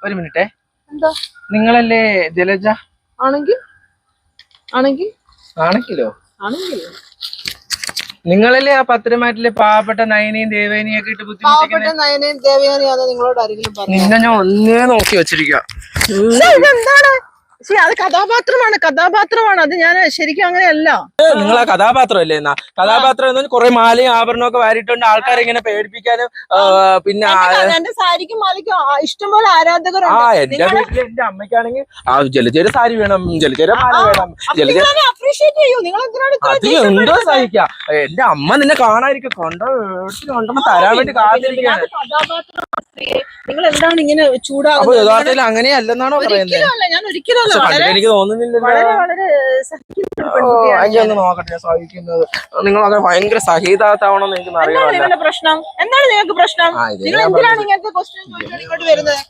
ഒരു മിനിറ്റേ. എന്താ നിങ്ങളല്ലേ ജലജ? ആണെങ്കിൽ ആണെങ്കിലോ നിങ്ങളല്ലേ ആ പത്രമാറ്റിലെ പാവപ്പെട്ട നയനയും ദേവേനിയും ഒക്കെ ഇട്ട് ബുദ്ധിമുട്ടിക്കുന്നത്? നിന്നെ ഞാൻ ഒന്നേ നോക്കി വെച്ചിരിക്കുക. എന്താണ്? അത് കഥാപാത്രമാണ്. അത് ഞാൻ ശരിക്കും അങ്ങനെയല്ല. നിങ്ങൾ ആ കഥാപാത്രം അല്ലേ? എന്നാ കഥാപാത്രം എന്ന് കുറെ മാലയും ആഭരണമൊക്കെ വാരിയിട്ടുണ്ട് ആൾക്കാരെ ഇങ്ങനെ പേടിപ്പിക്കാനും. പിന്നെ എന്റെ സാരിക്കും മാലയ്ക്കും ഇഷ്ടംപോലെ ആരാധകരുണ്ട്. എന്റെ വീട്ടില് എന്റെ അമ്മയ്ക്കാണെങ്കിൽ ജലജയുടെ സാരി വേണം, ജലജയുടെ മാല വേണം. അത് എന്തോ സഹിക്കാം. എന്റെ അമ്മ നിന്നെ കാണാതിരിക്കും, കൊണ്ടുവന്ന് തരാൻ വേണ്ടി കാത്തിരിക്കുകയാണ്. നിങ്ങൾ എന്താണ് ഇങ്ങനെ ചൂടാകുന്നത്? അപ്പൊ യഥാർത്ഥത്തിൽ അങ്ങനെയല്ലെന്നാണോ പറയുന്നത്? ഞാൻ ഒരിക്കലും എനിക്ക് തോന്നുന്നില്ലല്ലോ. ഒന്ന് നോക്കട്ടെ സഹിക്കുന്നത്. നിങ്ങളൊക്കെ ഭയങ്കര സഹിതാത്താവണമെന്ന് എനിക്ക് അറിയാം. പ്രശ്നം എന്താണ്? നിങ്ങൾക്ക് പ്രശ്നം? നിങ്ങൾ എന്തിനാണ് ഇങ്ങനത്തെ ക്വസ്റ്റ്യൻ ചോദിക്കാൻ ഇങ്ങോട്ട് വരുന്നത്?